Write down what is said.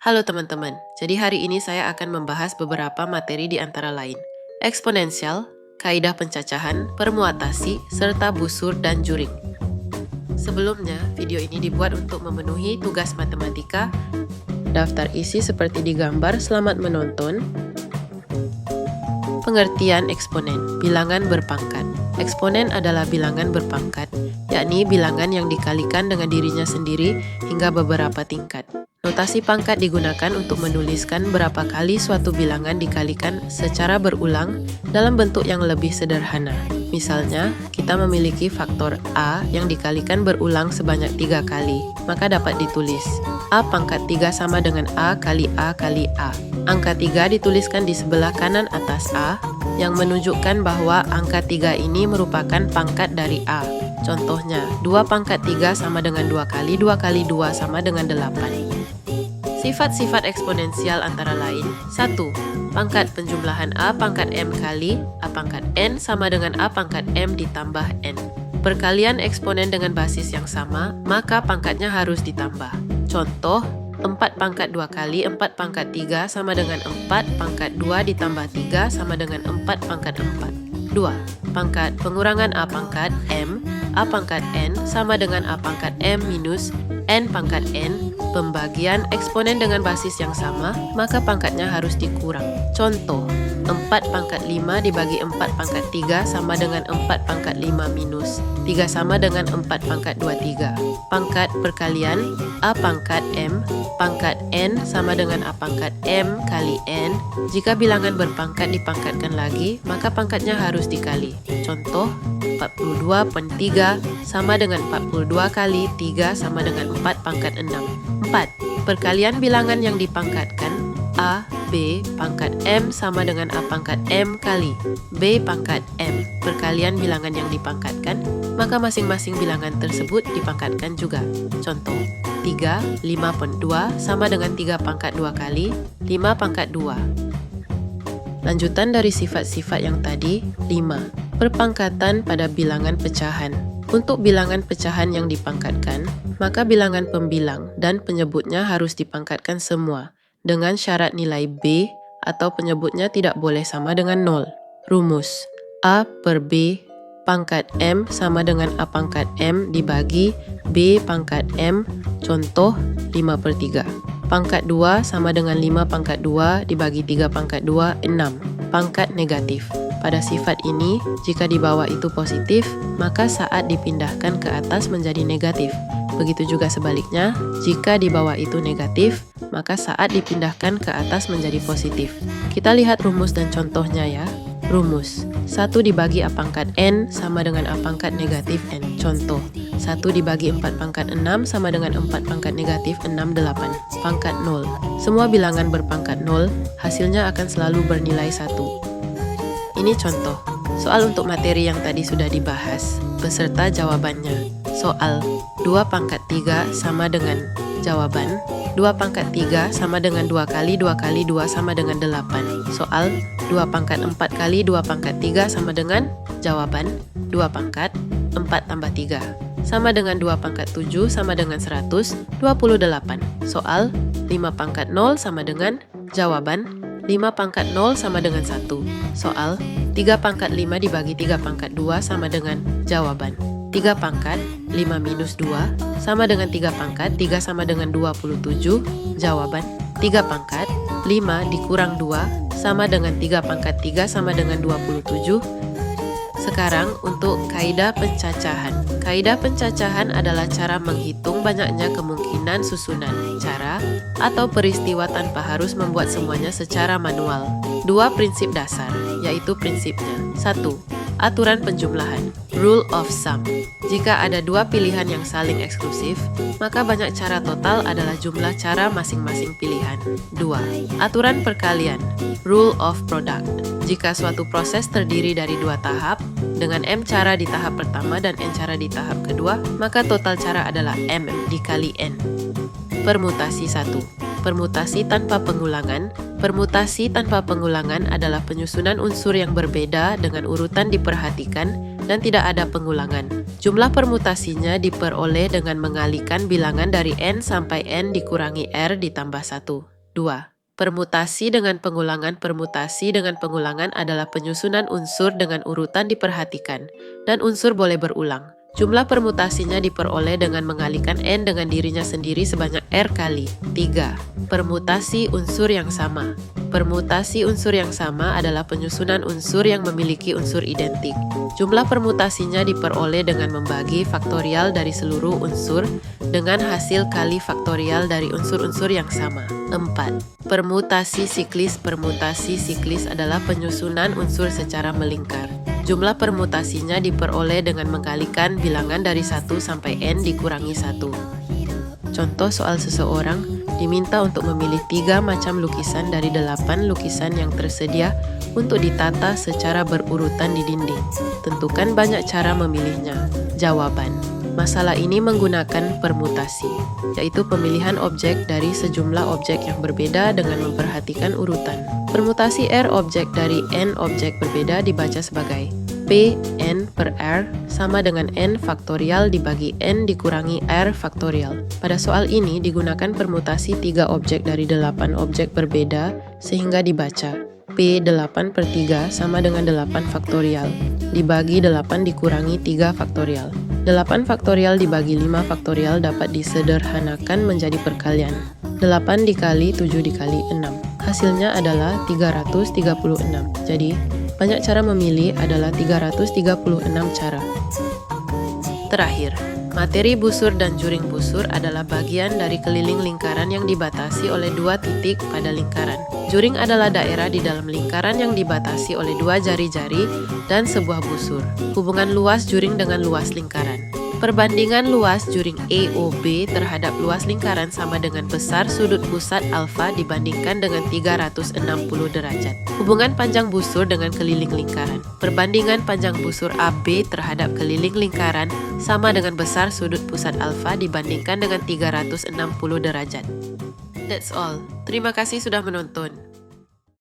Halo teman-teman, jadi hari ini saya akan membahas beberapa materi di antara lain eksponensial, kaidah pencacahan, permuatasi, serta busur dan juring. Sebelumnya, video ini dibuat untuk memenuhi tugas matematika. Daftar isi seperti di gambar, selamat menonton. Pengertian eksponen, bilangan berpangkat. Eksponen adalah bilangan berpangkat, yakni bilangan yang dikalikan dengan dirinya sendiri hingga beberapa tingkat. Notasi pangkat digunakan untuk menuliskan berapa kali suatu bilangan dikalikan secara berulang dalam bentuk yang lebih sederhana. Misalnya, kita memiliki faktor A yang dikalikan berulang sebanyak 3 kali, maka dapat ditulis A pangkat 3 sama dengan A kali A kali A. Angka 3 dituliskan di sebelah kanan atas A, yang menunjukkan bahwa angka 3 ini merupakan pangkat dari A. Contohnya, 2 pangkat 3 sama dengan 2 kali 2 kali 2 sama dengan 8. Sifat-sifat eksponensial antara lain 1. Pangkat penjumlahan A pangkat M kali A pangkat N sama dengan A pangkat M ditambah N. Perkalian eksponen dengan basis yang sama, maka pangkatnya harus ditambah. Contoh, 4 pangkat 2 kali 4 pangkat 3 sama dengan 4 pangkat 2 ditambah 3 sama dengan 4 pangkat 4. 2. Pangkat pengurangan A pangkat M A pangkat N sama dengan A pangkat M minus N pangkat N. Pembagian eksponen dengan basis yang sama, maka pangkatnya harus dikurang. Contoh, 4 pangkat 5 dibagi 4 pangkat 3 sama dengan 4 pangkat 5 minus 3 sama dengan 4 pangkat 23. Pangkat perkalian A pangkat M pangkat N sama dengan A pangkat M kali N. Jika bilangan berpangkat dipangkatkan lagi, maka pangkatnya harus dikali. Contoh, 42/3 sama dengan 42 kali 3 sama dengan 4 pangkat 6. 4. Perkalian bilangan yang dipangkatkan A, B, pangkat M sama dengan A pangkat M kali B pangkat M. Perkalian bilangan yang dipangkatkan, maka masing-masing bilangan tersebut dipangkatkan juga. Contoh, 3, 5/2 sama dengan 3 pangkat 2 kali 5 pangkat 2. Lanjutan dari sifat-sifat yang tadi, 5. Perpangkatan pada bilangan pecahan. Untuk bilangan pecahan yang dipangkatkan, maka bilangan pembilang dan penyebutnya harus dipangkatkan semua, dengan syarat nilai B atau penyebutnya tidak boleh sama dengan 0. Rumus A per B pangkat M sama dengan A pangkat M dibagi B pangkat M. Contoh, 5/3. Pangkat 2 sama dengan 5 pangkat 2 dibagi 3 pangkat 2, 6. Pangkat negatif. Pada sifat ini, jika di bawah itu positif, maka saat dipindahkan ke atas menjadi negatif. Begitu juga sebaliknya, jika di bawah itu negatif, maka saat dipindahkan ke atas menjadi positif. Kita lihat rumus dan contohnya ya. Rumus 1 dibagi A pangkat N sama dengan A pangkat negatif N. Contoh, 1 dibagi 4 pangkat 6 sama dengan 4 pangkat negatif 6, 8. Pangkat 0. Semua bilangan berpangkat 0, hasilnya akan selalu bernilai 1. Ini contoh, soal untuk materi yang tadi sudah dibahas, beserta jawabannya. Soal 2 pangkat 3 sama dengan jawaban, 2 pangkat 3 sama dengan 2 kali 2 kali 2 sama dengan 8. Soal 2 pangkat 4 kali 2 pangkat 3 sama dengan jawaban, 2 pangkat 4 tambah 3. Sama dengan 2 pangkat 7 sama dengan 128. Soal 5 pangkat 0 sama dengan jawaban, 5 pangkat 0 sama dengan 1. Soal 3 pangkat 5 dibagi 3 pangkat 2 sama dengan jawaban, 3 pangkat 5 minus 2 sama dengan 3 pangkat 3 sama dengan 27. Jawaban, 3 pangkat 5 dikurang 2 sama dengan 3 pangkat 3 sama dengan 27. Sekarang untuk kaidah pencacahan. Kaidah pencacahan adalah cara menghitung banyaknya kemungkinan susunan, cara, atau peristiwa tanpa harus membuat semuanya secara manual. 2 prinsip dasar, yaitu prinsipnya. 1. Aturan penjumlahan, rule of sum. Jika ada 2 pilihan yang saling eksklusif, maka banyak cara total adalah jumlah cara masing-masing pilihan. 2. Aturan perkalian, rule of product. Jika suatu proses terdiri dari 2 tahap, dengan M cara di tahap pertama dan N cara di tahap kedua, maka total cara adalah M dikali N. Permutasi 1. Permutasi tanpa pengulangan. Permutasi tanpa pengulangan adalah penyusunan unsur yang berbeda dengan urutan diperhatikan dan tidak ada pengulangan. Jumlah permutasinya diperoleh dengan mengalihkan bilangan dari N sampai N dikurangi R ditambah 1. 2. Permutasi dengan pengulangan. Permutasi dengan pengulangan adalah penyusunan unsur dengan urutan diperhatikan, dan unsur boleh berulang. Jumlah permutasinya diperoleh dengan mengalihkan N dengan dirinya sendiri sebanyak R kali. 3. Permutasi unsur yang sama. Permutasi unsur yang sama adalah penyusunan unsur yang memiliki unsur identik. Jumlah permutasinya diperoleh dengan membagi faktorial dari seluruh unsur dengan hasil kali faktorial dari unsur-unsur yang sama. 4. Permutasi siklis. Permutasi siklis adalah penyusunan unsur secara melingkar. Jumlah permutasinya diperoleh dengan mengkalikan bilangan dari 1 sampai N dikurangi 1. Contoh soal seseorang diminta untuk memilih 3 macam lukisan dari 8 lukisan yang tersedia untuk ditata secara berurutan di dinding. Tentukan banyak cara memilihnya. Jawaban. Masalah ini menggunakan permutasi, yaitu pemilihan objek dari sejumlah objek yang berbeda dengan memperhatikan urutan. Permutasi R objek dari N objek berbeda dibaca sebagai P N per R sama dengan N faktorial dibagi N dikurangi R faktorial. Pada soal ini digunakan permutasi 3 objek dari 8 objek berbeda sehingga dibaca P8 per 3 sama dengan 8 faktorial dibagi 8 dikurangi 3 faktorial. 8 faktorial dibagi 5 faktorial dapat disederhanakan menjadi perkalian. 8 dikali 7 dikali 6. Hasilnya adalah 336. Jadi, banyak cara memilih adalah 336 cara. Terakhir, materi busur dan juring busur adalah bagian dari keliling lingkaran yang dibatasi oleh 2 titik pada lingkaran. Juring adalah daerah di dalam lingkaran yang dibatasi oleh 2 jari-jari dan sebuah busur. Hubungan luas juring dengan luas lingkaran. Perbandingan luas juring EOB terhadap luas lingkaran sama dengan besar sudut pusat alfa dibandingkan dengan 360 derajat. Hubungan panjang busur dengan keliling lingkaran. Perbandingan panjang busur AB terhadap keliling lingkaran sama dengan besar sudut pusat alfa dibandingkan dengan 360 derajat. That's all. Terima kasih sudah menonton.